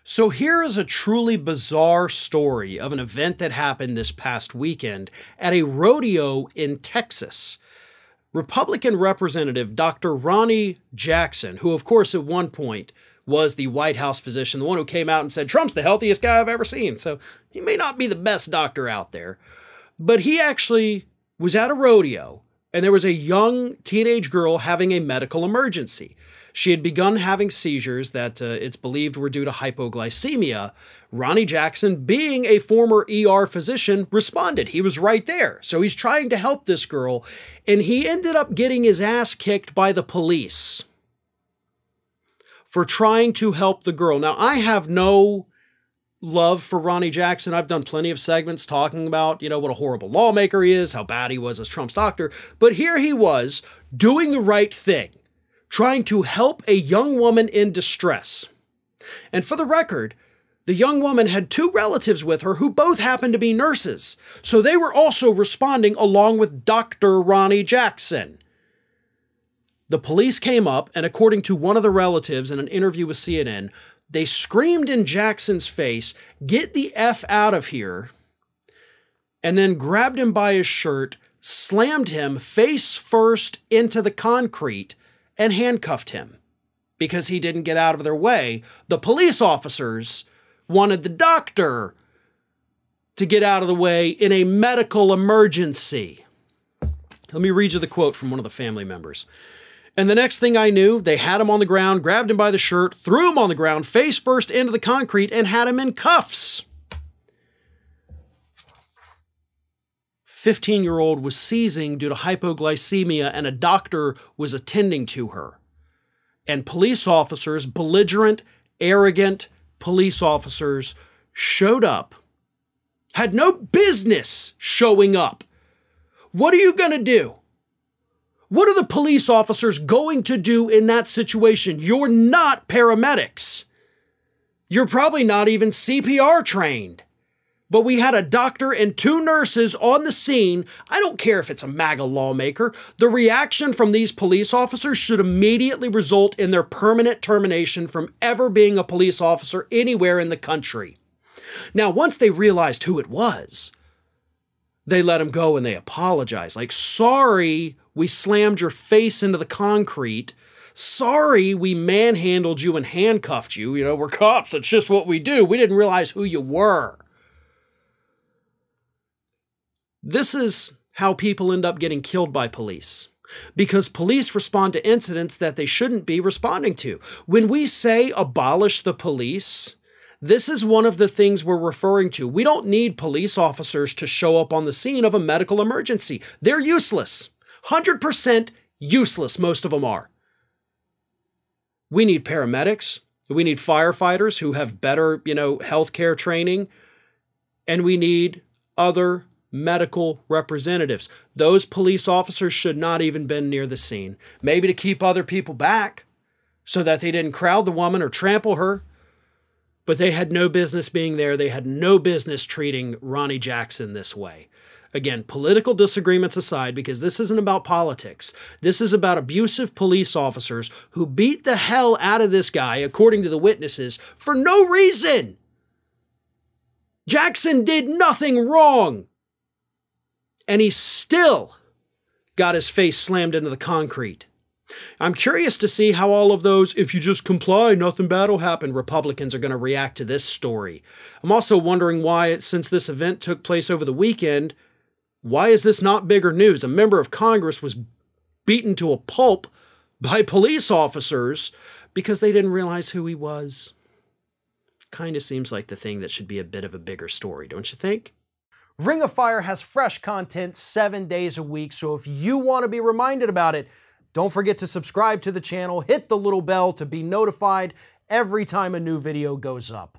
So here is a truly bizarre story of an event that happened this past weekend at a rodeo in Texas. Republican Representative Dr. Ronny Jackson, who of course at one point was the White House physician, the one who came out and said, Trump's the healthiest guy I've ever seen. So he may not be the best doctor out there, but he actually was at a rodeo and there was a young teenage girl having a medical emergency. She had begun having seizures that it's believed were due to hypoglycemia. Ronny Jackson, being a former ER physician, responded. He was right there. So he's trying to help this girl, and he ended up getting his ass kicked by the police for trying to help the girl. Now, I have no love for Ronny Jackson. I've done plenty of segments talking about, what a horrible lawmaker he is, how bad he was as Trump's doctor. But here he was doing the right thing, trying to help a young woman in distress. And for the record, the young woman had two relatives with her who both happened to be nurses. So they were also responding along with Dr. Ronny Jackson. The police came up, and according to one of the relatives in an interview with CNN, they screamed in Jackson's face, "Get the F out of here," and then grabbed him by his shirt, slammed him face first into the concrete, and handcuffed him because he didn't get out of their way. The police officers wanted the doctor to get out of the way in a medical emergency. Let me read you the quote from one of the family members. And the next thing I knew, they had him on the ground, grabbed him by the shirt, threw him on the ground, face first into the concrete, and had him in cuffs. 15-year-old was seizing due to hypoglycemia, and a doctor was attending to her. And police officers, belligerent, arrogant police officers, showed up. Had no business showing up. What are you going to do? What are the police officers going to do in that situation? You're not paramedics. You're probably not even CPR trained. But we had a doctor and two nurses on the scene. I don't care if it's a MAGA lawmaker. The reaction from these police officers should immediately result in their permanent termination from ever being a police officer anywhere in the country. Now, once they realized who it was, they let him go and they apologized. Like, sorry, we slammed your face into the concrete. Sorry, we manhandled you and handcuffed you. We're cops. That's just what we do. We didn't realize who you were. This is how people end up getting killed by police, because police respond to incidents that they shouldn't be responding to. When we say abolish the police, this is one of the things we're referring to. We don't need police officers to show up on the scene of a medical emergency. They're useless. 100% useless, most of them are. We need paramedics. We need firefighters who have better, healthcare training. And we need other medical representatives. Those police officers should not even been near the scene. Maybe to keep other people back so that they didn't crowd the woman or trample her. But they had no business being there. They had no business treating Ronny Jackson this way. Again, political disagreements aside, because this isn't about politics. This is about abusive police officers who beat the hell out of this guy, according to the witnesses, for no reason. Jackson did nothing wrong. And he still got his face slammed into the concrete. I'm curious to see how all of those, if you just comply, nothing bad will happen, Republicans are going to react to this story. I'm also wondering why, since this event took place over the weekend, why is this not bigger news? A member of Congress was beaten to a pulp by police officers because they didn't realize who he was. Kind of seems like the thing that should be a bit of a bigger story, don't you think? Ring of Fire has fresh content 7 days a week, so if you want to be reminded about it, don't forget to subscribe to the channel, hit the little bell to be notified every time a new video goes up.